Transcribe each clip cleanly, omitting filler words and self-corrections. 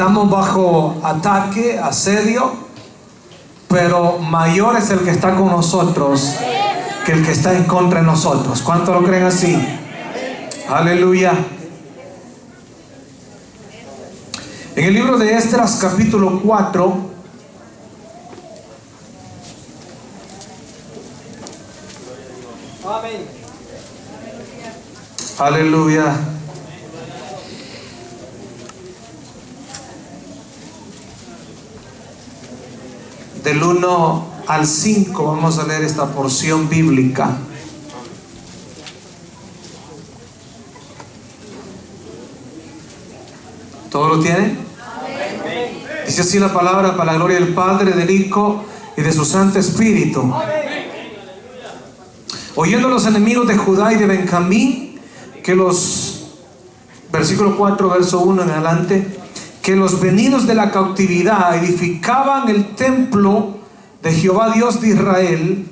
Estamos bajo ataque, asedio, pero mayor es el que está con nosotros que el que está en contra de nosotros. ¿Cuántos lo creen así? Aleluya. En el libro de Esdras, capítulo 4, amén. Aleluya. Del 1 al 5 vamos a leer esta porción bíblica. ¿Todo lo tienen? Dice así la palabra: para la gloria del Padre, del Hijo y de su Santo Espíritu. Oyendo los enemigos de Judá y de Benjamín que los, versículo 4, verso 1 en adelante, que los venidos de la cautividad edificaban el templo de Jehová Dios de Israel,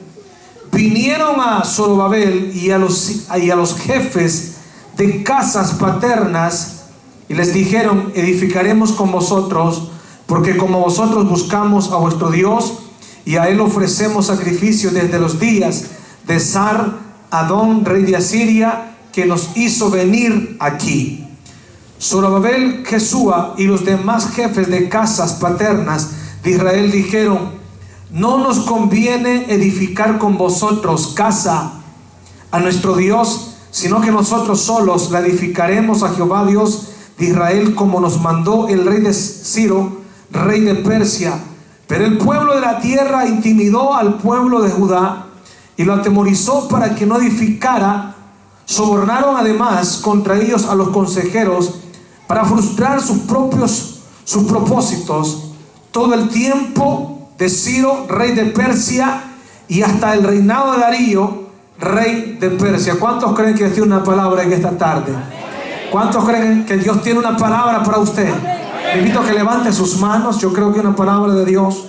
vinieron a Zorobabel y a los jefes de casas paternas y les dijeron: edificaremos con vosotros, porque como vosotros buscamos a vuestro Dios y a él ofrecemos sacrificios desde los días de Sar Adón, rey de Asiria, que nos hizo venir aquí. Zorobabel, Jesúa y los demás jefes de casas paternas de Israel dijeron: no nos conviene edificar con vosotros casa a nuestro Dios, sino que nosotros solos la edificaremos a Jehová Dios de Israel, como nos mandó el rey de Ciro, rey de Persia. Pero el pueblo de la tierra intimidó al pueblo de Judá y lo atemorizó para que no edificara. Sobornaron además contra ellos a los consejeros para frustrar sus propósitos todo el tiempo de Ciro, rey de Persia, y hasta el reinado de Darío, rey de Persia. ¿Cuántos creen que Dios tiene una palabra en esta tarde? ¿Cuántos creen que Dios tiene una palabra para usted? Le invito a que levante sus manos. Yo creo que una palabra de Dios,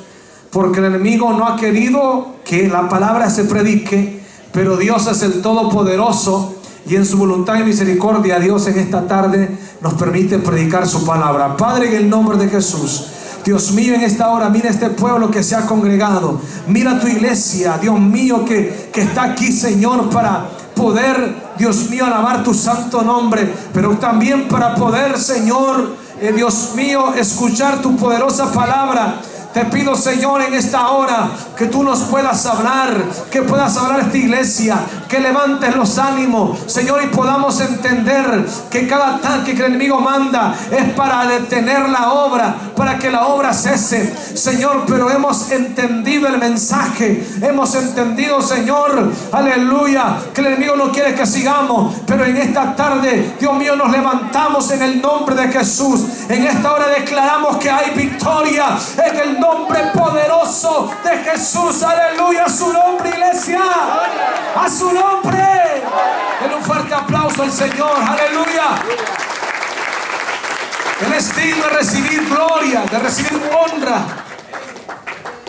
porque el enemigo no ha querido que la palabra se predique, pero Dios es el Todopoderoso y en su voluntad y misericordia Dios en esta tarde nos permite predicar su palabra. Padre, en el nombre de Jesús, Dios mío, en esta hora mira este pueblo que se ha congregado, mira tu iglesia, Dios mío, que está aquí, Señor, para poder, Dios mío, alabar tu santo nombre, pero también para poder, Señor, Dios mío, escuchar tu poderosa palabra. Te pido, Señor, en esta hora que tú nos puedas hablar, que puedas hablar a esta iglesia, que levantes los ánimos, Señor, y podamos entender que cada ataque que el enemigo manda es para detener la obra, para que la obra cese, Señor. Pero hemos entendido el mensaje, hemos entendido, Señor, aleluya, que el enemigo no quiere que sigamos, pero en esta tarde, Dios mío, nos levantamos en el nombre de Jesús. En esta hora declaramos que hay victoria en el nombre poderoso de Jesús. Aleluya, a su nombre, iglesia, a su nombre. Den un fuerte aplauso al Señor. Aleluya. Él es digno de recibir gloria, de recibir honra.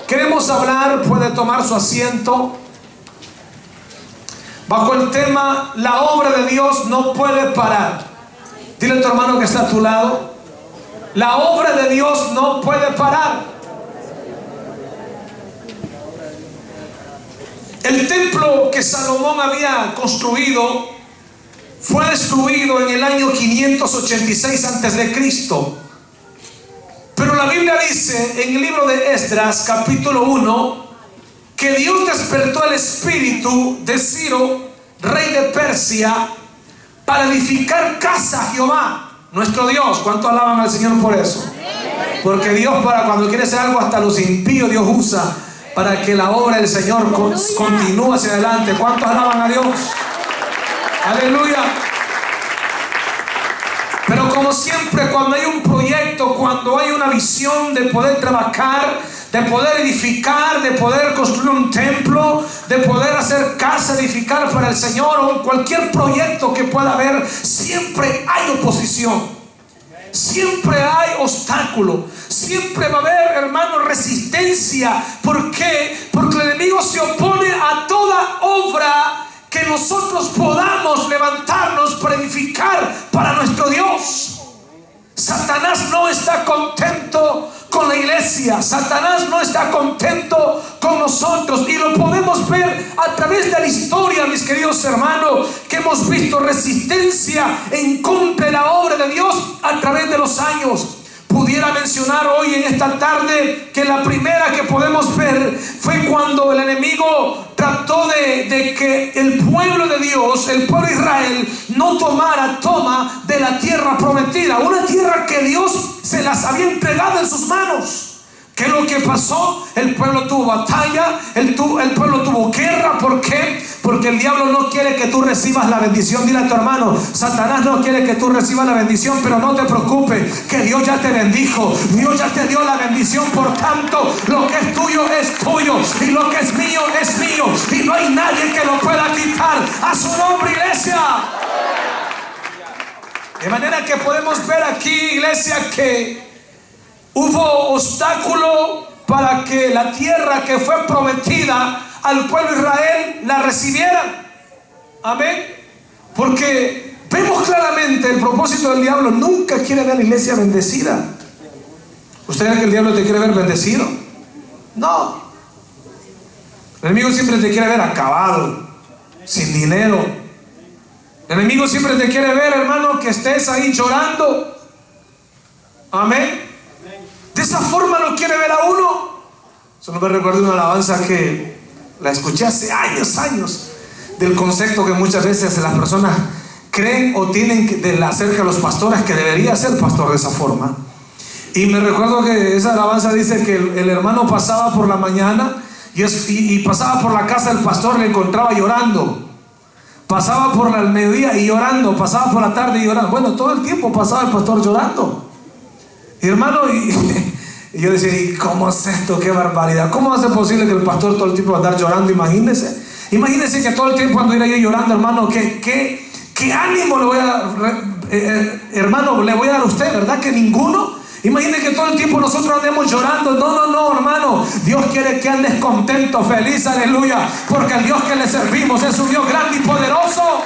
Queremos hablar, puede tomar su asiento, bajo el tema: la obra de Dios no puede parar. Dile a tu hermano que está a tu lado: la obra de Dios no puede parar. El templo que Salomón había construido fue destruido en el año 586 antes de Cristo. Pero la Biblia dice en el libro de Esdras, capítulo 1, que Dios despertó el espíritu de Ciro, rey de Persia, para edificar casa a Jehová, nuestro Dios. ¿Cuántos alaban al Señor por eso? Porque Dios, para cuando quiere hacer algo, hasta los impíos Dios usa para que la obra del Señor continúe hacia adelante. ¿Cuántos alaban a Dios? Aleluya. Pero como siempre, cuando hay un proyecto, cuando hay una visión de poder trabajar, de poder edificar, de poder construir un templo, de poder hacer casa, edificar para el Señor, o cualquier proyecto que pueda haber, siempre hay oposición. Siempre hay obstáculo, siempre va a haber, hermano, resistencia. ¿Por qué? Porque el enemigo se opone a toda obra que nosotros podamos levantarnos para edificar para nuestro Dios. Satanás no está contento la iglesia. Satanás no está contento con nosotros, y lo podemos ver a través de la historia, mis queridos hermanos, que hemos visto resistencia en contra de la obra de Dios a través de los años. Pudiera mencionar hoy en esta tarde que la primera que podemos ver fue cuando el enemigo trató de que el pueblo de Dios, el pueblo de Israel, no tomara toma de la tierra prometida, una tierra que Dios se las había entregado en sus manos. ¿Qué es lo que pasó? El pueblo tuvo batalla, el pueblo tuvo guerra. ¿Por qué? Porque el diablo no quiere que tú recibas la bendición. Dile a tu hermano: Satanás no quiere que tú recibas la bendición, pero no te preocupes, que Dios ya te bendijo, Dios ya te dio la bendición. Por tanto, lo que es tuyo, y lo que es mío, y no hay nadie que lo pueda quitar. A su nombre, iglesia. De manera que podemos ver aquí, iglesia, que hubo obstáculo para que la tierra que fue prometida al pueblo de Israel la recibieran. Amén. Porque vemos claramente el propósito del diablo. Nunca quiere ver a la iglesia bendecida. ¿Usted cree que el diablo te quiere ver bendecido? No. El enemigo siempre te quiere ver acabado, sin dinero. El enemigo siempre te quiere ver, hermano, que estés ahí llorando. Amén. De esa forma lo quiere ver a uno. Solo me recuerdo una alabanza que la escuché hace años, del concepto que muchas veces las personas creen o tienen acerca de los pastores, que debería ser pastor de esa forma. Y me recuerdo que esa alabanza dice que el hermano pasaba por la mañana y pasaba por la casa del pastor, le encontraba llorando. Pasaba por el mediodía y llorando, pasaba por la tarde y llorando. Bueno, todo el tiempo pasaba el pastor llorando. Y hermano, y yo decía: ¿y cómo es esto? ¡Qué barbaridad! ¿Cómo va a ser posible que el pastor todo el tiempo va a estar llorando? Imagínense que todo el tiempo ando ir ahí llorando, hermano. ¿Qué ánimo le voy a dar, hermano, le voy a dar a usted? ¿Verdad que ninguno? Imagínense que todo el tiempo nosotros andemos llorando. No, hermano. Dios quiere que andes contento, feliz, aleluya. Porque el Dios que le servimos es un Dios grande y poderoso.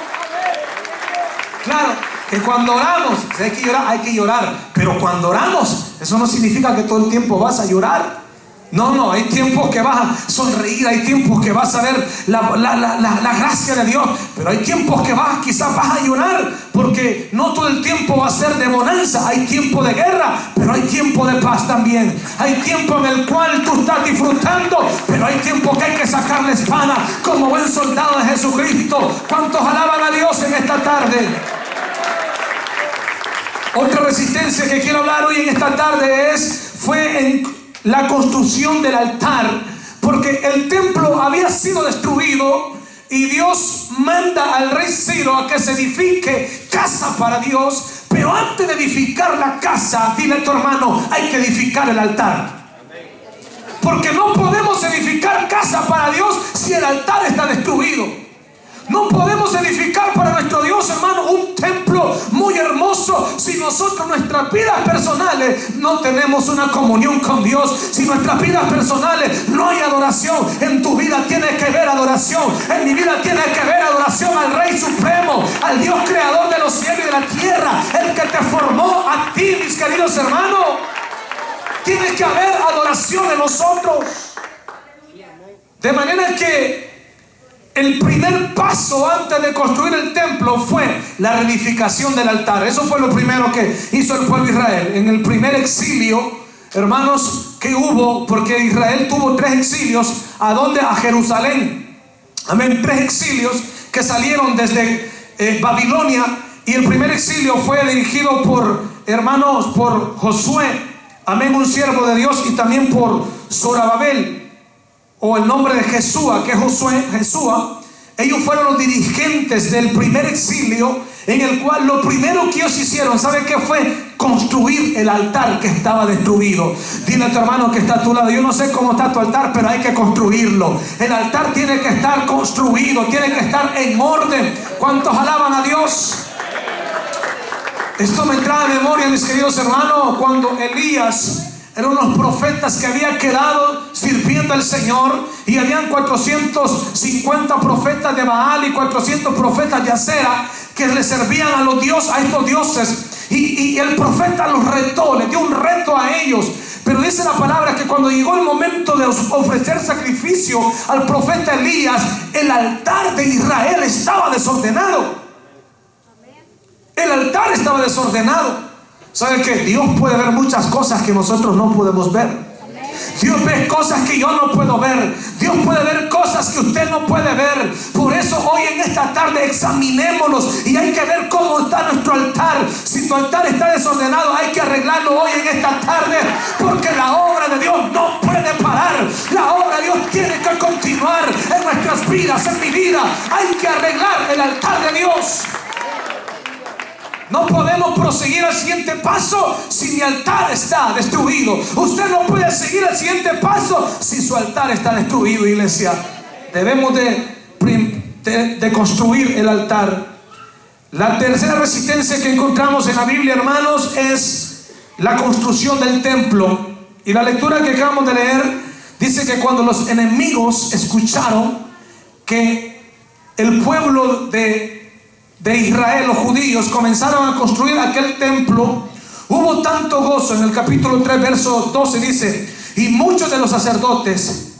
Claro, que cuando oramos, si hay que llorar. Pero cuando oramos, eso no significa que todo el tiempo vas a llorar. No, hay tiempos que vas a sonreír, hay tiempos que vas a ver la gracia de Dios, pero hay tiempos que quizás vas a llorar, porque no todo el tiempo va a ser de bonanza. Hay tiempo de guerra, pero hay tiempo de paz también. Hay tiempo en el cual tú estás disfrutando, pero hay tiempo que hay que sacar la espada como buen soldado de Jesucristo. ¿Cuántos alaban a Dios en esta tarde? Otra resistencia que quiero hablar hoy en esta tarde fue en la construcción del altar, porque el templo había sido destruido y Dios manda al rey Ciro a que se edifique casa para Dios. Pero antes de edificar la casa, dile a tu hermano, hay que edificar el altar. Porque no podemos edificar casa para Dios si el altar está destruido. No podemos edificar para nuestro Dios, hermano, un templo muy hermoso si nosotros, nuestras vidas personales, no tenemos una comunión con Dios. Si nuestras vidas personales no hay adoración. En tu vida tiene que haber adoración. En mi vida tiene que haber adoración al Rey Supremo, al Dios creador de los cielos y de la tierra, el que te formó a ti, mis queridos hermanos. Tiene que haber adoración en nosotros. De manera que el primer paso antes de construir el templo fue la reedificación del altar. Eso fue lo primero que hizo el pueblo de Israel. En el primer exilio, hermanos, que hubo, porque Israel tuvo 3 exilios. ¿A dónde? A Jerusalén. Amén. 3 exilios que salieron desde Babilonia. Y el primer exilio fue dirigido por Josué. Amén, un siervo de Dios, y también por Zorobabel, o el nombre de Jesúa, que es Jesúa. Ellos fueron los dirigentes del primer exilio, en el cual lo primero que ellos hicieron, ¿sabe qué fue? Construir el altar que estaba destruido. Dile a tu hermano que está a tu lado: yo no sé cómo está tu altar, pero hay que construirlo. El altar tiene que estar construido, tiene que estar en orden. ¿Cuántos alaban a Dios? Esto me trae a memoria, mis queridos hermanos, cuando Elías eran unos profetas que habían quedado sirviendo al Señor, y habían 450 profetas de Baal y 400 profetas de Acera que le servían a estos dioses. Y el profeta los retó, le dio un reto a ellos. Pero dice la cuando llegó el momento de ofrecer sacrificio al profeta Elías, el altar de Israel estaba desordenado. El altar estaba desordenado. ¿Sabe qué? Dios puede ver muchas cosas que nosotros no podemos ver. Dios ve cosas que yo no puedo ver. Dios puede ver cosas que usted no puede ver. Por eso hoy en esta tarde examinémonos y hay que ver cómo está nuestro altar. Si tu altar está desordenado, hay que arreglarlo hoy en esta tarde, porque la obra de Dios no puede parar. La obra de Dios tiene que continuar en nuestras vidas, en mi vida. Hay que arreglar el altar de Dios. No podemos proseguir al siguiente paso si mi altar está destruido. Usted no puede seguir al siguiente paso si su altar está destruido, iglesia. Debemos de construir el altar. La tercera resistencia que encontramos en la Biblia, hermanos, es la construcción del templo. Y la lectura que acabamos de leer dice que cuando los enemigos escucharon que el pueblo de Israel, los judíos, comenzaron a construir aquel templo, hubo tanto gozo. En el capítulo 3, verso 12 dice: y muchos de los sacerdotes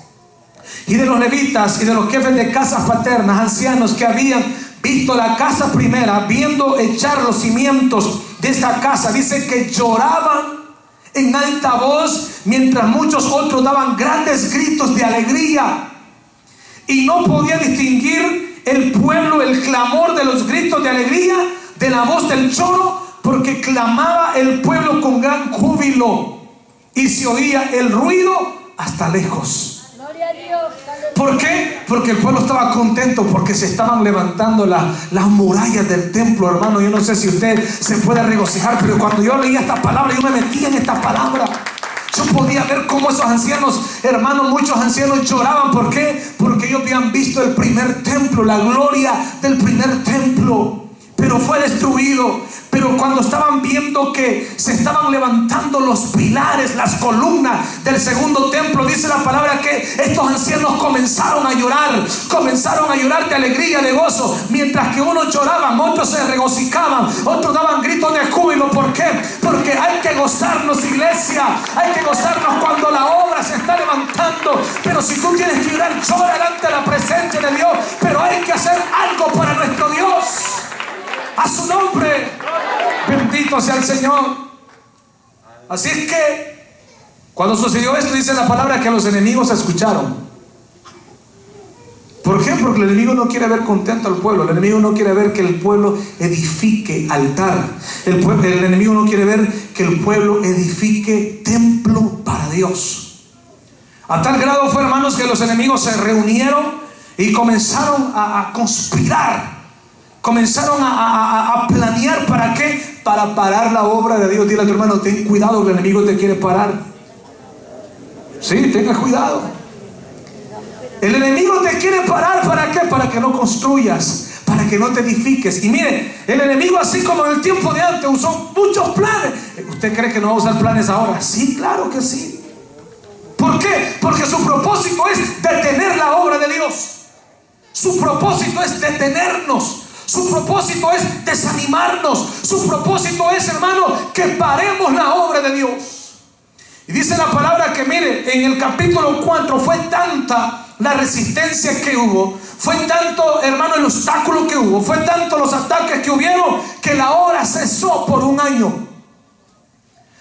y de los levitas y de los jefes de casas paternas, ancianos que habían visto la casa primera, viendo echar los cimientos de esta casa, dice que lloraban en alta voz, mientras muchos otros daban grandes gritos de alegría, y no podía distinguir el pueblo el clamor de los gritos de alegría de la voz del choro, porque clamaba el pueblo con gran júbilo y se oía el ruido hasta lejos. Gloria a Dios. ¿Por qué? Porque el pueblo estaba contento, porque se estaban levantando las murallas del templo, hermano. Yo no sé si usted se puede regocijar, pero cuando yo leía esta palabra, yo me metía en esta palabra. Yo podía ver cómo esos ancianos, hermanos, muchos ancianos lloraban. ¿Por qué? Porque ellos habían visto el primer templo, la gloria del primer templo, pero fue destruido. Pero cuando estaban viendo que se estaban levantando los pilares, las columnas del segundo templo, dice la palabra que estos ancianos comenzaron a llorar de alegría, de gozo. Mientras que unos lloraban, otros se regocijaban, otros daban gritos de júbilo. ¿Por qué? Porque hay que gozarnos, iglesia. Hay que gozarnos cuando la obra se está levantando. Pero si tú tienes que llorar, llora delante de la presencia de Dios. Pero hay que hacer algo para nuestro Dios. A su nombre, bendito sea el Señor. Así es que cuando sucedió esto, dice la palabra que los enemigos escucharon. ¿Por qué? Porque el enemigo no quiere ver contento al pueblo. El enemigo no quiere ver que el pueblo edifique altar. El enemigo no quiere ver que el pueblo edifique templo para Dios. A tal grado fue, hermanos, que los enemigos se reunieron y comenzaron a conspirar. Comenzaron a planear. ¿Para qué? Para parar la obra de Dios. Dile a tu hermano: ten cuidado, el enemigo te quiere parar. Sí, tenga cuidado. El enemigo te quiere parar. ¿Para qué? Para que no construyas, para que no te edifiques. Y mire, el enemigo, así como en el tiempo de antes, usó muchos planes. ¿Usted cree que no va a usar planes ahora? Sí, claro que sí. ¿Por qué? Porque su propósito es detener la obra de Dios. Su propósito es detenernos. Su propósito es desanimarnos. Su propósito es, hermano, que paremos la obra de Dios. Y dice la palabra que, mire, en el capítulo 4 fue tanta la resistencia que hubo, fue tanto, hermano, el obstáculo que hubo, fue tanto los ataques que hubieron, que la obra cesó por un año.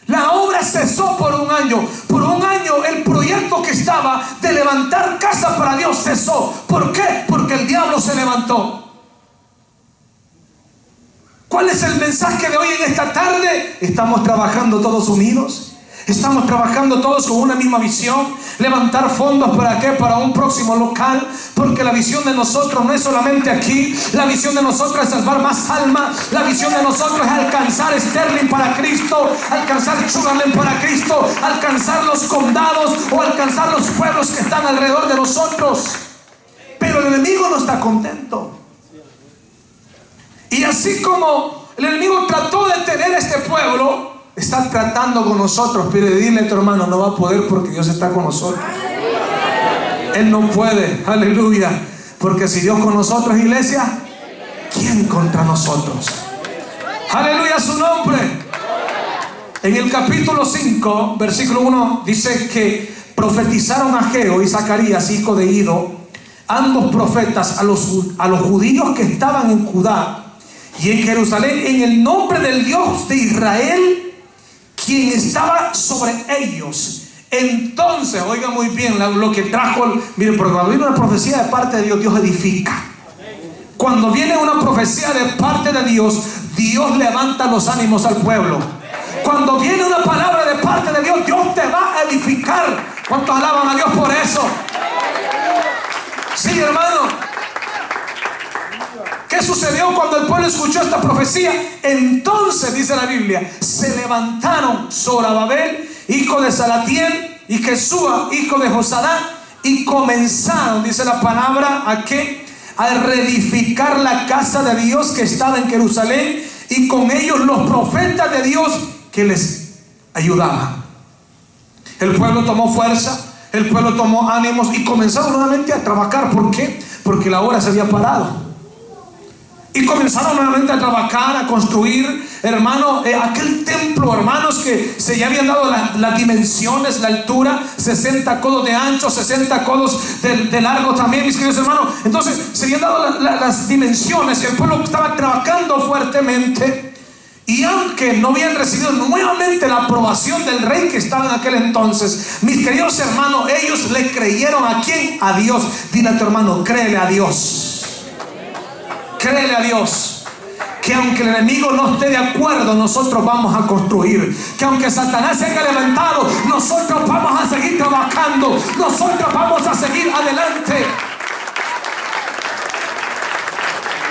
La obra cesó por un año. Por un año el proyecto que estaba de levantar casa para Dios cesó. ¿Por qué? Porque el diablo se levantó. ¿Cuál es el mensaje de hoy en esta tarde? Estamos trabajando todos unidos. Estamos trabajando todos con una misma visión. Levantar fondos, ¿para qué? Para un próximo local. Porque la visión de nosotros no es solamente aquí. La visión de nosotros es salvar más almas. La visión de nosotros es alcanzar Sterling para Cristo, alcanzar Sugarland para Cristo, alcanzar los condados o alcanzar los pueblos que están alrededor de nosotros. Pero el enemigo no está contento. Y así como el enemigo trató de detener a este pueblo, está tratando con nosotros. Pero dile a tu hermano: no va a poder, porque Dios está con nosotros. Él no puede, aleluya. Porque si Dios con nosotros, iglesia, ¿quién contra nosotros? Aleluya a su nombre. En el capítulo 5, versículo 1, dice que profetizaron Ageo y Zacarías, hijo de Ido, ambos profetas, a los judíos que estaban en Judá y en Jerusalén, en el nombre del Dios de Israel, quien estaba sobre ellos. Entonces, oiga muy bien lo que trajo. Miren, porque cuando viene una profecía de parte de Dios, Dios edifica. Cuando viene una profecía de parte de Dios, Dios levanta los ánimos al pueblo. Cuando viene una palabra de parte de Dios, Dios te va a edificar. ¿Cuántos alaban a Dios por eso? Sí, hermano. ¿Qué sucedió cuando el pueblo escuchó esta profecía? Entonces, dice la Biblia, se levantaron Zorobabel, hijo de Salatiel, y Jesúa, hijo de Josadá, y comenzaron, dice la palabra, ¿a qué? A reedificar la casa de Dios que estaba en Jerusalén, y con ellos los profetas de Dios que les ayudaban. El pueblo tomó fuerza, el pueblo tomó ánimos y comenzaron nuevamente a trabajar. ¿Por qué? Porque la obra se había parado. Y comenzaron nuevamente a trabajar, a construir, hermano, aquel templo, hermanos, que se ya habían dado las dimensiones, la altura, 60 codos de ancho, 60 codos de largo también, mis queridos hermanos. Entonces se habían dado las dimensiones, y el pueblo estaba trabajando fuertemente. Y aunque no habían recibido nuevamente la aprobación del rey que estaba en aquel entonces, mis queridos hermanos, ellos le creyeron ¿a quién? A Dios. Dile a tu hermano, créele a Dios. Créele a Dios, que aunque el enemigo no esté de acuerdo, nosotros vamos a construir. Que aunque Satanás se haya levantado, nosotros vamos a seguir trabajando. Nosotros vamos a seguir adelante.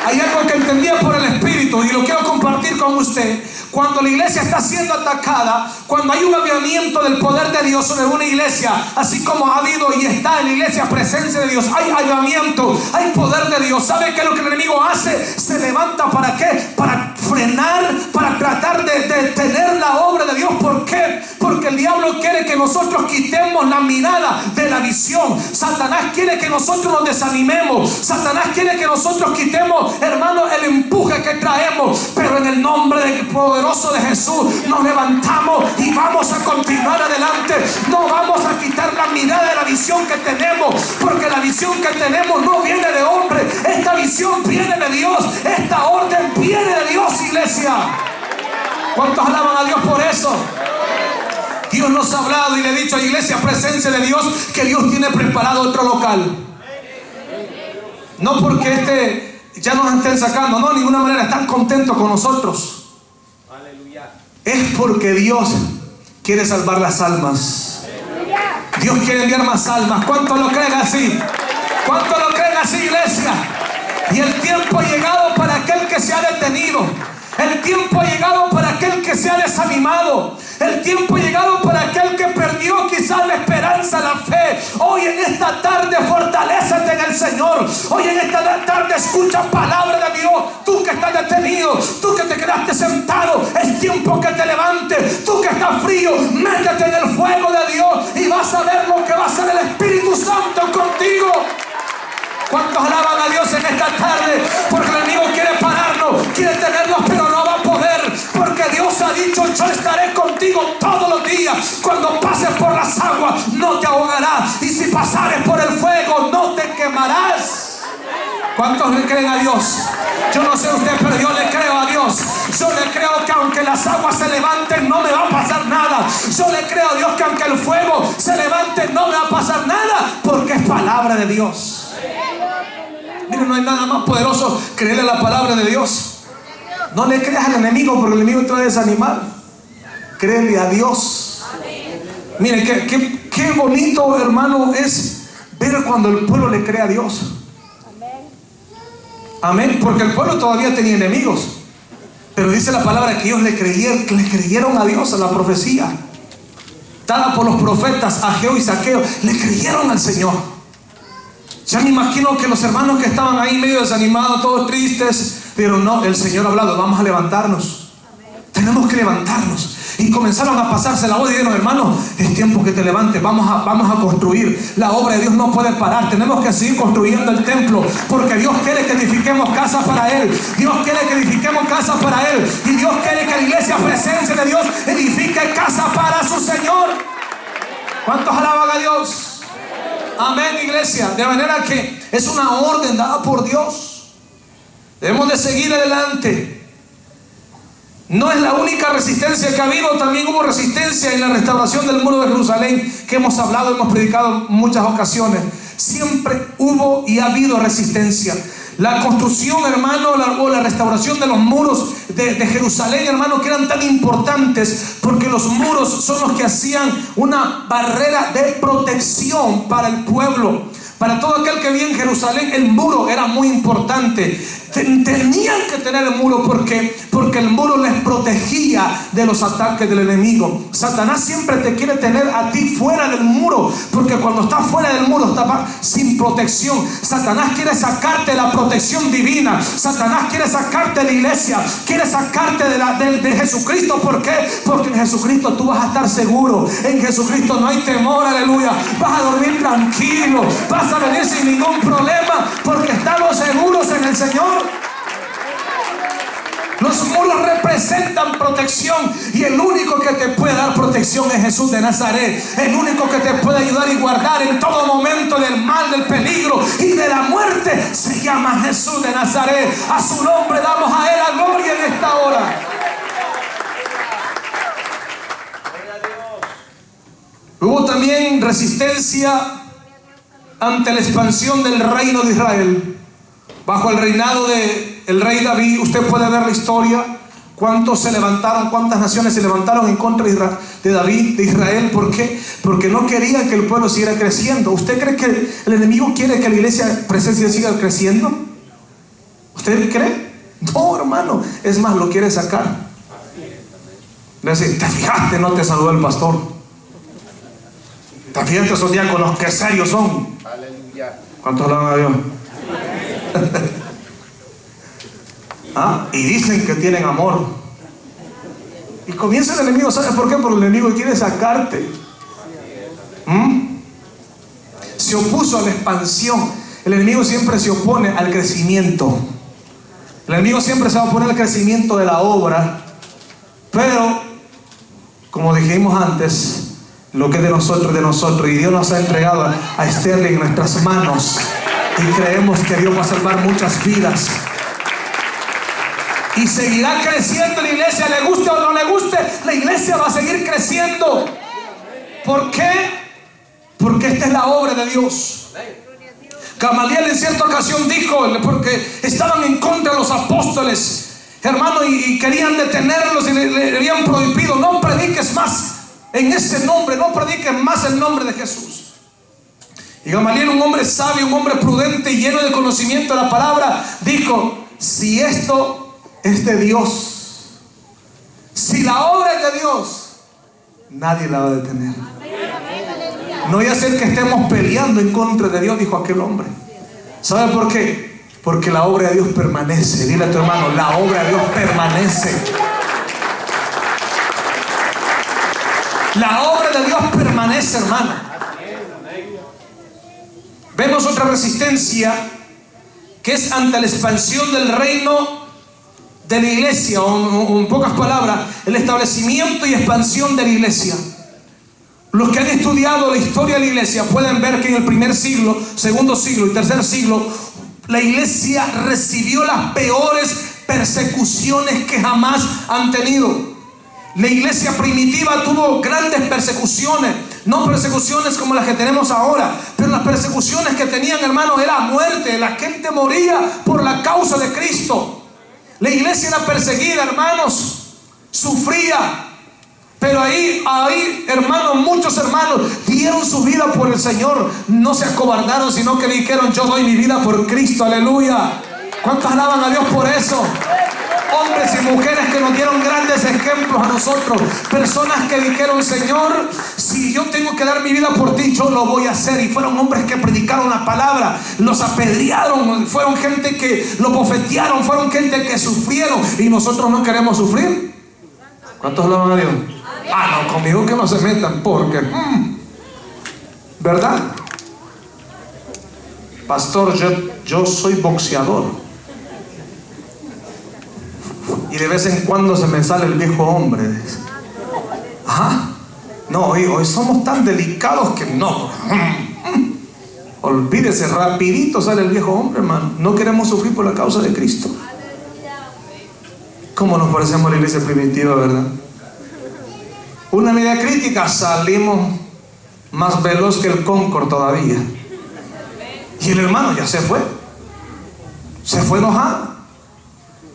Hay algo que entendía por el Espíritu y lo quiero compartir con usted. Cuando la iglesia está siendo atacada, cuando hay un avivamiento del poder de Dios sobre una iglesia, así como ha habido y está en la iglesia presencia de Dios, hay avivamiento, hay poder de Dios. ¿Sabe qué es lo que el enemigo hace? Se levanta, ¿para qué? Para frenar, para tratar de detener la obra de Dios. ¿Por qué? Porque el diablo quiere que nosotros quitemos la mirada de la visión. Satanás quiere que nosotros nos desanimemos. Satanás quiere que nosotros quitemos, hermano, el empuje que traemos. Pero en el nombre del poderoso de Jesús nos levantamos y vamos a continuar adelante. No vamos a quitar la mirada de la visión que tenemos, porque la visión que tenemos no viene de hombre. Esta visión viene de Dios. Esta orden viene de Dios, iglesia. ¿Cuántos alaban a Dios por eso? Dios nos ha hablado y le ha dicho a la iglesia presencia de Dios que Dios tiene preparado otro local. No porque ya nos estén sacando, no, de ninguna manera, están contentos con nosotros. Es porque Dios quiere salvar las almas. Dios quiere enviar más almas. ¿Cuántos lo creen así? ¿Cuántos lo creen así, iglesia? Y el tiempo ha llegado para aquel que se ha detenido. El tiempo ha llegado para aquel que se ha desanimado. El tiempo ha llegado para aquel que perdió quizás la esperanza, la fe. Hoy en esta tarde fortalécete en el Señor. Hoy en esta tarde escucha palabra de Dios. Tú que estás detenido, tú que te quedaste sentado, es tiempo que te levantes. Tú que estás frío, métete en el fuego de Dios y vas a ver lo que va a hacer el Espíritu Santo contigo. ¿Cuántos alaban a Dios en esta tarde? Porque el enemigo quiere pararnos, quiere tenernos, pero no va a poder. Porque Dios ha dicho, yo estaré contigo todos los días. Cuando pases por las aguas, no te ahogarás. Y si pasares por el fuego, no te quemarás. ¿Cuántos le creen a Dios? Yo no sé usted, pero yo le creo a Dios. Yo le creo que aunque las aguas se levanten, no me va a pasar nada. Yo le creo a Dios que aunque el fuego se levante, no me va a pasar nada. Porque es palabra de Dios. Miren, no hay nada más poderoso que creerle a la palabra de Dios. No le creas al enemigo, porque el enemigo te va a desanimar. Créele a Dios. Miren, qué bonito, hermano, es ver cuando el pueblo le cree a Dios. Amén. Porque el pueblo todavía tenía enemigos, pero dice la palabra que ellos le creyeron a Dios, a la profecía dada por los profetas Ageo y Zaqueo. Le creyeron al Señor. Ya me imagino que los hermanos que estaban ahí medio desanimados, todos tristes, pero no, el Señor ha hablado, vamos a levantarnos. Tenemos que levantarnos. Y comenzaron a pasarse la voz y dijeron, hermanos, es tiempo que te levantes, vamos a construir. La obra de Dios no puede parar, tenemos que seguir construyendo el templo, porque Dios quiere que edifiquemos casa para Él. Dios quiere que edifiquemos casa para Él. Y Dios quiere que la iglesia presencia de Dios edifique casa para su Señor. ¿Cuántos alaban a Dios? Amén, iglesia. De manera que es una orden dada por Dios. Debemos de seguir adelante. No es la única resistencia que ha habido, también hubo resistencia en la restauración del muro de Jerusalén, que hemos hablado, hemos predicado en muchas ocasiones. Siempre hubo y ha habido resistencia. La construcción, hermano, o la restauración de los muros de Jerusalén, hermano, que eran tan importantes, porque los muros son los que hacían una barrera de protección para el pueblo. Para todo aquel que vivía en Jerusalén, el muro era muy importante. Tenían que tener el muro porque el muro les protegía de los ataques del enemigo. Satanás siempre te quiere tener a ti fuera del muro, porque cuando estás fuera del muro estás sin protección. Satanás quiere sacarte la protección divina. Satanás quiere sacarte de la iglesia, quiere sacarte de Jesucristo. ¿Por qué? Porque en Jesucristo tú vas a estar seguro. En Jesucristo no hay temor, aleluya. Vas a dormir tranquilo, vas a venir sin ningún problema, porque estamos seguros en el Señor. Los muros representan protección, y el único que te puede dar protección es Jesús de Nazaret. El único que te puede ayudar y guardar en todo momento del mal, del peligro y de la muerte se llama Jesús de Nazaret. A su nombre damos a Él la gloria en esta hora. Hubo también resistencia ante la expansión del reino de Israel. Bajo el reinado del rey David, usted puede ver la historia. ¿Cuántos se levantaron? ¿Cuántas naciones se levantaron en contra de David, de Israel? ¿Por qué? Porque no querían que el pueblo siguiera creciendo. ¿Usted cree que el enemigo quiere que la iglesia presencia siga creciendo? ¿Usted cree? No, hermano. Es más, lo quiere sacar. Le dice, ¿te fijaste? No te saludó el pastor. ¿Te fijaste esos diáconos? ¿Qué serios son? Aleluya. ¿Cuántos hablan a Dios? Y dicen que tienen amor. Y comienza el enemigo. ¿Sabes por qué? Porque el enemigo quiere sacarte. Se opuso a la expansión. El enemigo siempre se opone al crecimiento. El enemigo siempre se va a oponer al crecimiento de la obra. Pero, como dijimos antes, lo que es de nosotros. Y Dios nos ha entregado a Sterling en nuestras manos. Y creemos que Dios va a salvar muchas vidas. Y seguirá creciendo la iglesia, le guste o no le guste, la iglesia va a seguir creciendo. ¿Por qué? Porque esta es la obra de Dios. Gamaliel en cierta ocasión dijo, porque estaban en contra de los apóstoles, hermano, y querían detenerlos y le habían prohibido: no prediques más en ese nombre, no prediques más el nombre de Jesús. Y Gamaliel, un hombre sabio, un hombre prudente y lleno de conocimiento de la palabra, dijo: si esto es de Dios, si la obra es de Dios, nadie la va a detener. No voy a hacer que estemos peleando en contra de Dios, dijo aquel hombre. ¿Sabe por qué? Porque la obra de Dios permanece. Dile a tu hermano: la obra de Dios permanece. La obra de Dios permanece, hermano. Vemos otra resistencia, que es ante la expansión del reino de la iglesia, o en pocas palabras, el establecimiento y expansión de la iglesia. Los que han estudiado la historia de la iglesia pueden ver que en el primer siglo, segundo siglo y tercer siglo, la iglesia recibió las peores persecuciones que jamás han tenido. La iglesia primitiva tuvo grandes persecuciones, no persecuciones como las que tenemos ahora, pero las persecuciones que tenían, hermanos, era muerte. La gente moría por la causa de Cristo. La iglesia era perseguida, hermanos, sufría. Pero ahí, hermanos, muchos hermanos dieron su vida por el Señor. No se acobardaron, sino que le dijeron: yo doy mi vida por Cristo, aleluya. ¿Cuántos alaban a Dios por eso? Hombres y mujeres que nos dieron grandes ejemplos a nosotros. Personas que dijeron: Señor, si yo tengo que dar mi vida por ti, yo lo voy a hacer. Y fueron hombres que predicaron la palabra, los apedrearon, fueron gente que lo bofetearon, fueron gente que sufrieron. Y nosotros no queremos sufrir. ¿Cuántos alaban a Dios? No, conmigo que no se metan, porque ¿verdad? Pastor, yo soy boxeador, y de vez en cuando se me sale el viejo hombre. No, hoy somos tan delicados que no. Olvídese, rapidito sale el viejo hombre, hermano. No queremos sufrir por la causa de Cristo. ¿Cómo nos parecemos a la iglesia primitiva, verdad? Una medida crítica, salimos más veloz que el Concorde todavía. Y el hermano ya se fue enojado.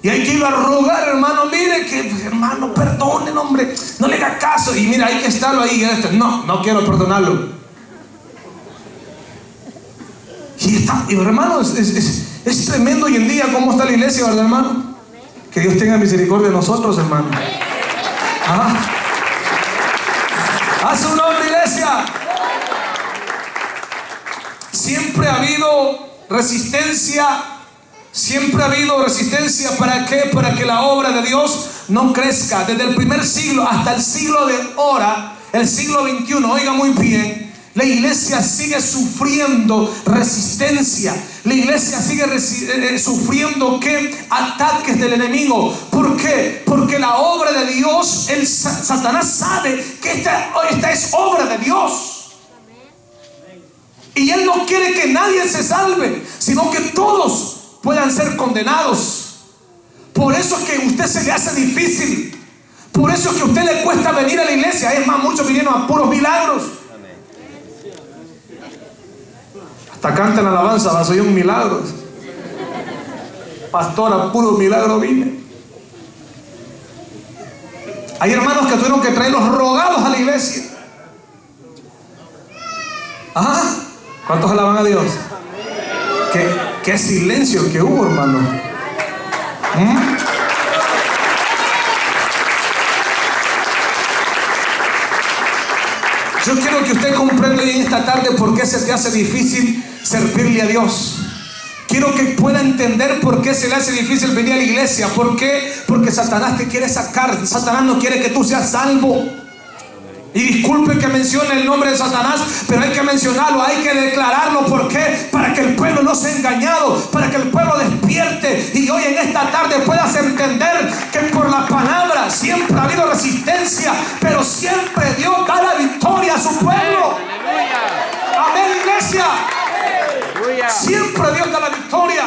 Y hay que ir a rogar, hermano, mire que, hermano, perdonen, hombre, no le haga caso. Y mira, hay que estarlo ahí. No quiero perdonarlo. Y hermano, es tremendo hoy en día cómo está la iglesia, ¿verdad, hermano? Que Dios tenga misericordia de nosotros, hermano. Haz un hombre, iglesia. Siempre ha habido resistencia. Siempre ha habido resistencia. ¿Para qué? Para que la obra de Dios no crezca. Desde el primer siglo hasta el siglo de ahora, el siglo XXI, oiga muy bien, la iglesia sigue sufriendo resistencia. La iglesia sigue sufriendo ¿qué? Ataques del enemigo. ¿Por qué? Porque la obra de Dios, Satanás sabe que esta es obra de Dios. Y él no quiere que nadie se salve, sino que todos puedan ser condenados. Por eso es que a usted se le hace difícil. Por eso es que a usted le cuesta venir a la iglesia. Es más, muchos vinieron a puros milagros. Hasta cantan alabanza, soy un milagro. Pastora, puro milagro vine. Hay hermanos que tuvieron que traerlos rogados a la iglesia. ¿Cuántos alaban a Dios? Qué silencio que hubo, hermano. Yo quiero que usted comprenda hoy en esta tarde por qué se te hace difícil servirle a Dios. Quiero que pueda entender por qué se le hace difícil venir a la iglesia. ¿Por qué? Porque Satanás te quiere sacar. Satanás no quiere que tú seas salvo. Y disculpe que mencione el nombre de Satanás, pero hay que mencionarlo, hay que declararlo. ¿Por qué? Para que el pueblo no sea engañado, para que el pueblo despierte y hoy en esta tarde puedas entender que por la palabra siempre ha habido resistencia, pero siempre Dios da la victoria a su pueblo. Amén, iglesia. Siempre Dios da la victoria,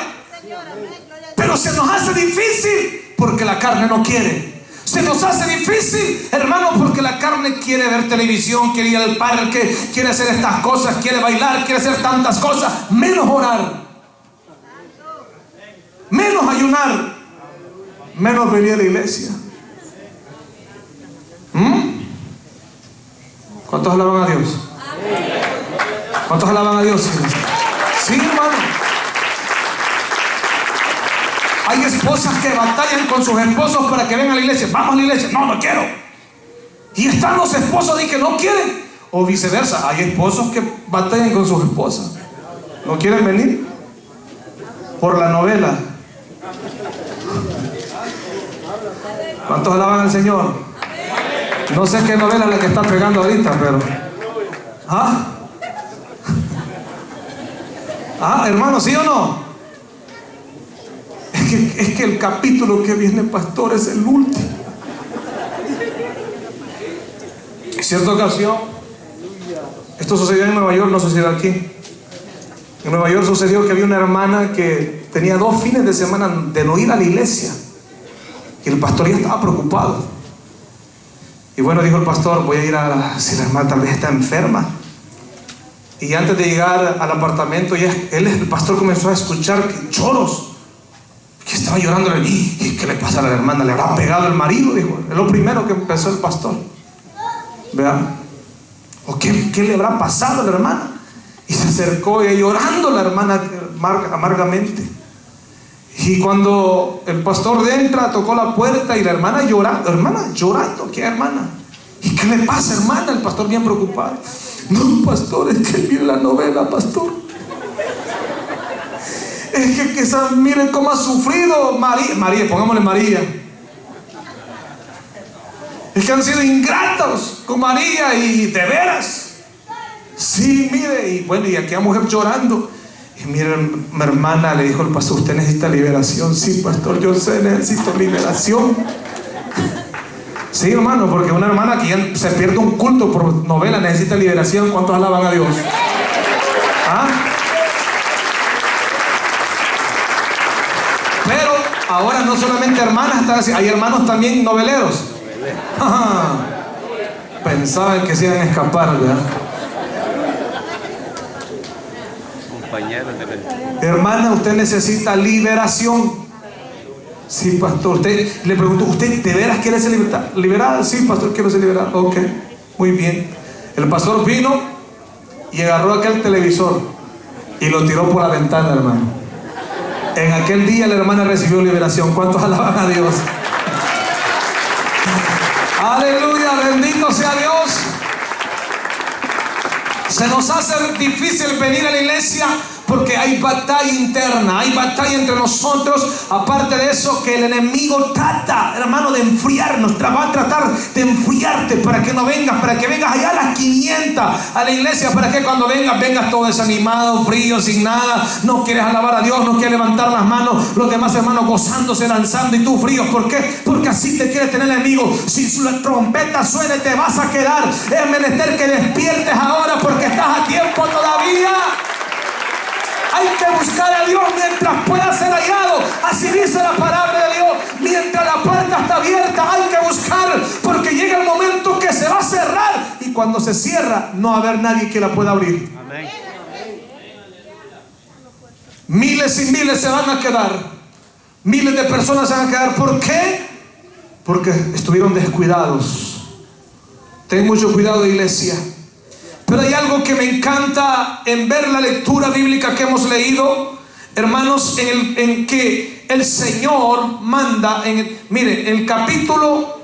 pero se nos hace difícil porque la carne no quiere. Se nos hace difícil, hermano, porque la carne quiere ver televisión, quiere ir al parque, quiere hacer estas cosas, quiere bailar, quiere hacer tantas cosas, menos orar, menos ayunar, menos venir a la iglesia. ¿Cuántos alaban a Dios? ¿Cuántos alaban a Dios? Sí, hermano. Hay esposas que batallan con sus esposos para que vengan a la iglesia. Vamos a la iglesia. No quiero. Y están los esposos y que no quieren. O viceversa. Hay esposos que batallan con sus esposas. ¿No quieren venir? Por la novela. ¿Cuántos alaban al Señor? No sé qué novela es la que está pegando ahorita, pero... hermano, ¿sí o no? Es que el capítulo que viene, pastor, es el último. En cierta ocasión, esto sucedió en Nueva York, no sucedió aquí. En Nueva York sucedió que había una hermana que tenía 2 fines de semana de no ir a la iglesia. Y el pastor ya estaba preocupado. Y bueno, dijo el pastor, voy a ir si la hermana tal vez está enferma. Y antes de llegar al apartamento, el pastor comenzó a escuchar lloros. Que estaba llorando. ¿Y qué le pasa a la hermana? ¿Le habrá pegado el marido? Dijo. Es lo primero que empezó el pastor. ¿Vean? ¿O qué le habrá pasado a la hermana? Y se acercó y llorando la hermana amargamente. Y cuando el pastor entra, tocó la puerta y la hermana llorando. Hermana, llorando. ¿Qué hermana? ¿Y qué le pasa, hermana? El pastor bien preocupado. No, pastor, es que mire la novela, pastor. Es que miren cómo ha sufrido María, pongámosle María. Es que han sido ingratos con María y de veras. Sí, mire, y bueno, y aquella mujer llorando. Y miren, mi hermana, le dijo el pastor, usted necesita liberación. Sí, pastor, yo sé, necesito liberación. Sí, hermano, porque una hermana que ya se pierde un culto por novela necesita liberación. ¿Cuántos alaban a Dios? ¿Ah? Pero ahora no solamente hermanas están así, hay hermanos también noveleros. Pensaban que se iban a escapar, ¿verdad? Hermana, usted necesita liberación. Sí, pastor. Usted le preguntó, ¿usted de veras quiere ser liberada? Sí, pastor, quiero ser liberada. Ok, muy bien. El pastor vino y agarró aquel televisor y lo tiró por la ventana, hermano. En aquel día la hermana recibió liberación. ¿Cuántos alaban a Dios? Aleluya, bendito sea Dios. Se nos hace difícil venir a la iglesia porque hay batalla interna, hay batalla entre nosotros. Aparte de eso, que el enemigo trata, hermano, de enfriarnos. Va a tratar de enfriarte para que no vengas, para que vengas allá a las 500 a la iglesia, para que cuando vengas todo desanimado, frío, sin nada. No quieres alabar a Dios, no quieres levantar las manos. Los demás hermanos gozándose, danzando y tú frío. ¿Por qué? Porque así te quiere tener el enemigo. Si su trompeta suene, te vas a quedar. Es menester que despiertes ahora porque estás a tiempo todavía. Hay que buscar a Dios mientras pueda ser hallado. Así dice la palabra de Dios. Mientras la puerta está abierta, hay que buscar, porque llega el momento que se va a cerrar, y cuando se cierra no va a haber nadie que la pueda abrir. Amén. Miles y miles se van a quedar. Miles de personas se van a quedar. ¿Por qué? Porque estuvieron descuidados. Ten mucho cuidado, iglesia. Pero hay algo que me encanta en ver la lectura bíblica que hemos leído, hermanos, en que el Señor manda, mire, el capítulo,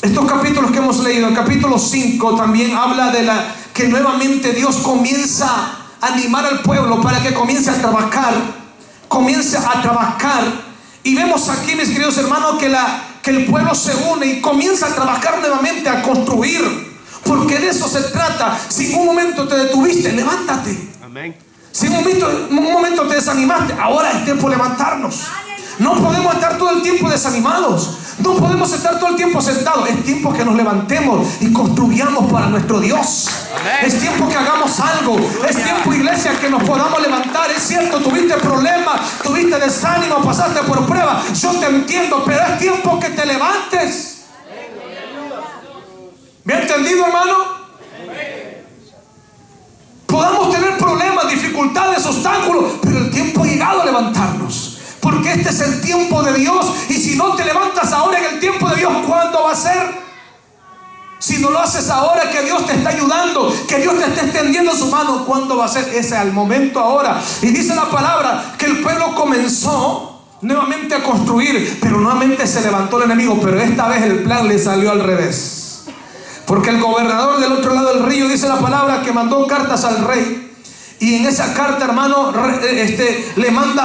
estos capítulos que hemos leído, el capítulo 5 también habla de que nuevamente Dios comienza a animar al pueblo para que comience a trabajar, y vemos aquí, mis queridos hermanos, que el pueblo se une y comienza a trabajar nuevamente, a construir. Porque de eso se trata. Si en un momento te detuviste, levántate. Amén. Si en un momento te desanimaste, ahora es tiempo de levantarnos. No podemos estar todo el tiempo desanimados. No podemos estar todo el tiempo sentados. Es tiempo que nos levantemos y construyamos para nuestro Dios. Amén. Es tiempo que hagamos algo. Es tiempo, iglesia, que nos podamos levantar. Es cierto, tuviste problemas, tuviste desánimo, pasaste por pruebas. Yo te entiendo, pero es tiempo que te levantes. ¿Me ha entendido, hermano? Podamos tener problemas, dificultades, obstáculos, pero el tiempo ha llegado a levantarnos. Porque este es el tiempo de Dios. Y si no te levantas ahora en el tiempo de Dios, ¿cuándo va a ser? Si no lo haces ahora, que Dios te está ayudando, que Dios te está extendiendo su mano, ¿cuándo va a ser? Ese es el momento ahora. Y dice la palabra que el pueblo comenzó nuevamente a construir, pero nuevamente se levantó el enemigo. Pero esta vez el plan le salió al revés. Porque el gobernador del otro lado del río, dice la palabra, que mandó cartas al rey. Y en esa carta, hermano, le manda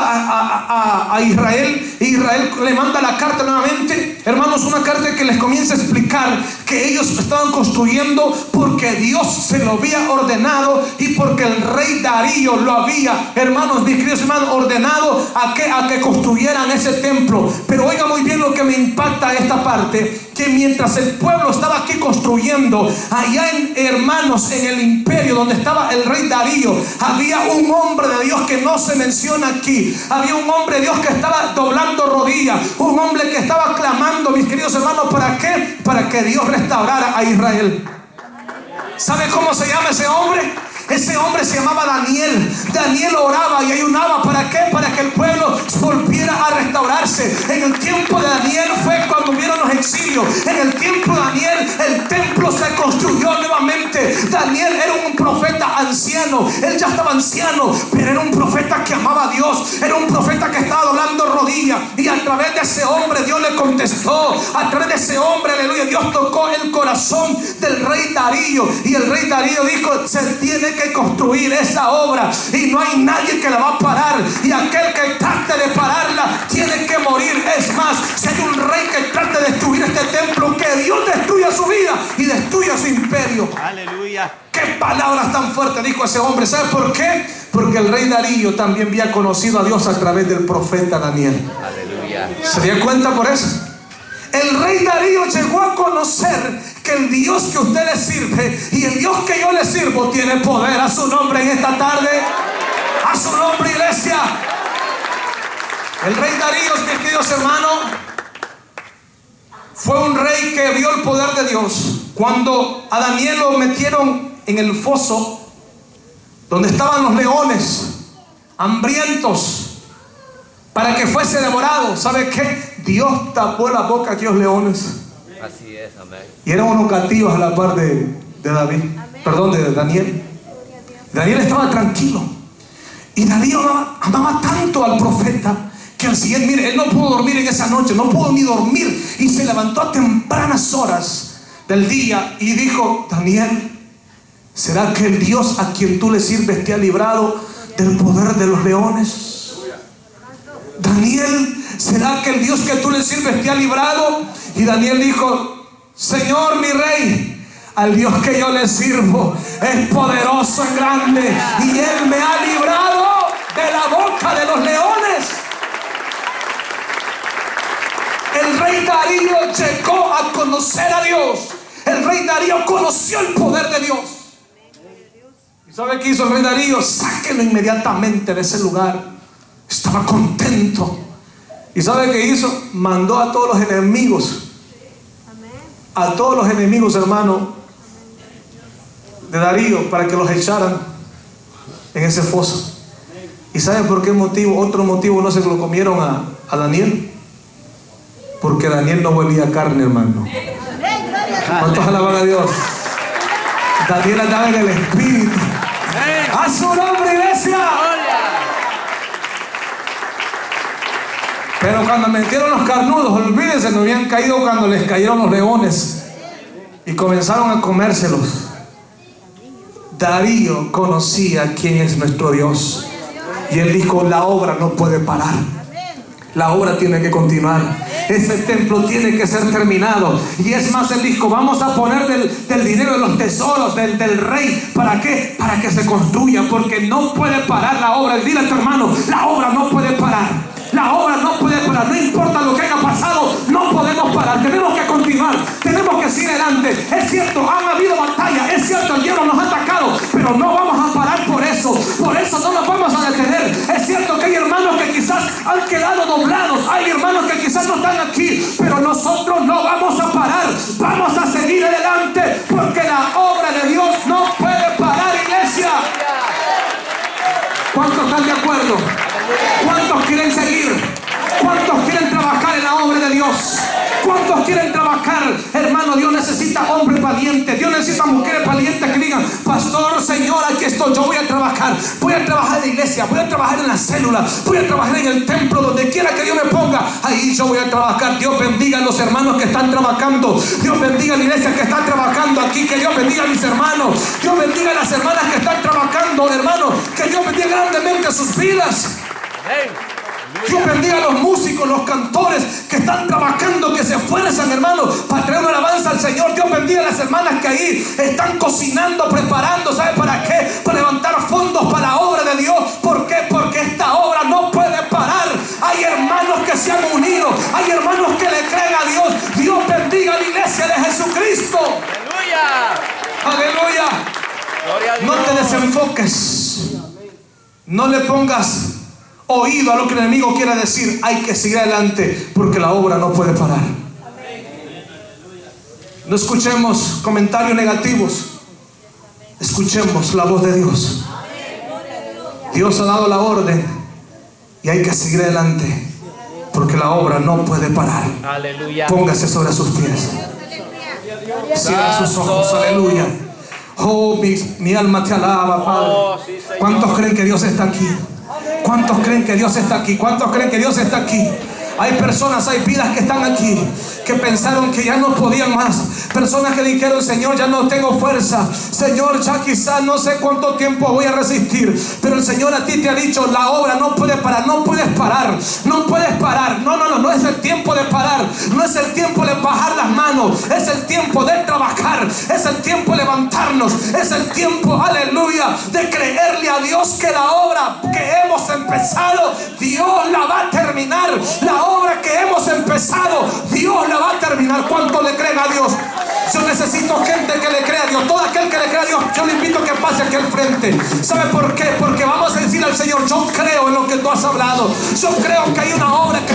a Israel. Israel le manda la carta nuevamente, hermanos, una carta que les comienza a explicar que ellos estaban construyendo porque Dios se lo había ordenado y porque el rey Darío lo había, hermanos, mis queridos hermanos, ordenado a que construyeran ese templo. Pero oiga muy bien lo que me impacta esta parte, que mientras el pueblo estaba aquí construyendo, allá hermanos, en el imperio donde estaba el rey Darío, había un hombre de Dios que no se menciona aquí. Había un hombre de Dios que estaba doblando rodillas, un hombre que estaba clamando, mis queridos hermanos, ¿para qué? Para que Dios restaurara a Israel. ¿Sabe cómo se llama ese hombre? Ese hombre se llamaba Daniel. Daniel oraba y ayunaba. ¿Para qué? Para que el pueblo volviera a restaurarse. En el tiempo de Daniel fue cuando hubieron los exilios. En el tiempo de Daniel el templo se construyó nuevamente. Daniel era un profeta anciano. Él ya estaba anciano, pero era un profeta que amaba a Dios. Era un profeta que estaba doblando rodillas. Y a través de ese hombre Dios le contestó. A través de ese hombre, aleluya, Dios tocó el corazón del rey Darío. Y el rey Darío dijo: se tiene que construir esa obra y no hay nadie que la va a parar, y aquel que trate de pararla tiene que morir. Es más, si hay un rey que trate de destruir este templo, que Dios destruya su vida y destruya su imperio. Aleluya. Qué palabras tan fuertes dijo ese hombre. ¿Sabe por qué? Porque el rey Darío también había conocido a Dios a través del profeta Daniel. Aleluya. ¿Se dio cuenta por eso? El rey Darío llegó a conocer que el Dios que usted le sirve y el Dios que yo le sirvo tiene poder. A su nombre en esta tarde. A su nombre, iglesia. El rey Darío, mis queridos hermanos, fue un rey que vio el poder de Dios. Cuando a Daniel lo metieron en el foso donde estaban los leones hambrientos para que fuese devorado, ¿sabe qué? Dios tapó la boca a aquellos leones. Así es, amén. Y eran unos cativos a la par de David, perdón, de Daniel. Daniel estaba tranquilo. Y Darío amaba tanto al profeta que al siguiente, mire, él no pudo dormir en esa noche, no pudo ni dormir, y se levantó a tempranas horas del día y dijo: Daniel, ¿será que el Dios a quien tú le sirves te ha librado del poder de los leones? Daniel, ¿será que el Dios que tú le sirves te ha librado? Y Daniel dijo: Señor, mi rey, al Dios que yo le sirvo es poderoso y grande, y Él me ha librado de la boca de los leones. El rey Darío llegó a conocer a Dios. El rey Darío conoció el poder de Dios. ¿Y sabe qué hizo el rey Darío? Sáquenlo inmediatamente de ese lugar. Estaba contento. ¿Y sabe qué hizo? Mandó a todos los enemigos. A todos los enemigos, hermano, de Darío, para que los echaran en ese foso. ¿Y sabe por qué motivo? Otro motivo no se lo comieron a Daniel. Porque Daniel no olía carne, hermano. ¿Cuántos alaban a Dios? Daniel andaba en el espíritu. ¡A su nombre, iglesia! Pero cuando metieron los carnudos, olvídense, no habían caído cuando les cayeron los leones y comenzaron a comérselos. Darío conocía quién es nuestro Dios, y él dijo: la obra no puede parar. La obra tiene que continuar. Ese templo tiene que ser terminado. Y es más, él dijo: vamos a poner del dinero de los tesoros del rey. ¿Para qué? Para que se construya, porque no puede parar la obra. Dile a tu hermano: la obra no puede parar. La obra no puede parar. No importa lo que haya pasado, no podemos parar. Tenemos que continuar. Tenemos que seguir adelante. Es cierto, han habido batallas. Es cierto, el diablo nos ha atacado. Pero no vamos a parar por eso. Por eso no nos vamos a detener. Es cierto que hay hermanos que quizás han quedado doblados. Hay hermanos que quizás no están aquí. Pero nosotros no vamos a parar. Vamos a seguir adelante. Porque la obra de Dios no puede parar, iglesia. ¿Cuántos están de acuerdo? ¿Cuántos quieren seguir? ¿Cuántos quieren trabajar en la obra de Dios? ¿Cuántos quieren trabajar? Hermano, Dios necesita hombres valientes. Dios necesita mujeres valientes que digan: pastor, Señor, aquí estoy, yo voy a trabajar. Voy a trabajar en la iglesia, voy a trabajar en la célula, voy a trabajar en el templo, donde quiera que Dios me ponga, ahí yo voy a trabajar. Dios bendiga a los hermanos que están trabajando. Dios bendiga a la iglesia que está trabajando aquí. Que Dios bendiga a mis hermanos. Dios bendiga a las hermanas que están trabajando, hermanos. Que Dios bendiga grandemente sus vidas. Dios bendiga a los músicos, los cantores que están trabajando, que se esfuerzan, hermanos, para traer una alabanza al Señor. Dios bendiga a las hermanas que ahí están cocinando, preparando, ¿sabe para qué? Para levantar fondos para la obra de Dios. ¿Por qué? Porque esta obra no puede parar. Hay hermanos que se han unido, hay hermanos que le creen a Dios. Dios bendiga a la iglesia de Jesucristo. Aleluya. Aleluya. No te desenfoques. No le pongas oído a lo que el enemigo quiere decir. Hay que seguir adelante, porque la obra no puede parar. No escuchemos comentarios negativos. Escuchemos la voz de Dios. Dios ha dado la orden y hay que seguir adelante, porque la obra no puede parar. Aleluya. Póngase sobre sus pies. Cierra sus ojos. Aleluya. Oh, mi alma te alaba, Padre. ¿Cuántos creen que Dios está aquí? ¿Cuántos creen que Dios está aquí? ¿Cuántos creen que Dios está aquí? Hay personas, hay vidas que están aquí, que pensaron que ya no podían más. Personas que dijeron: Señor, ya no tengo fuerza. Señor, ya quizás no sé cuánto tiempo voy a resistir. Pero el Señor a ti te ha dicho: la obra no puede parar. No puedes parar. No puedes parar. No es el tiempo de parar. No es el tiempo de bajar las manos. Es el tiempo de trabajar. Es el tiempo de levantarnos. Es el tiempo, aleluya, de creerle a Dios que la obra que hemos empezado, Dios la va a terminar. La la obra que hemos empezado, Dios la va a terminar. ¿Cuánto le creen a Dios? Yo necesito gente que le crea a Dios. Todo aquel que le crea a Dios, yo le invito a que pase aquí al frente. ¿Sabe por qué? Porque vamos a decir al Señor: yo creo en lo que tú has hablado. Yo creo que hay una obra que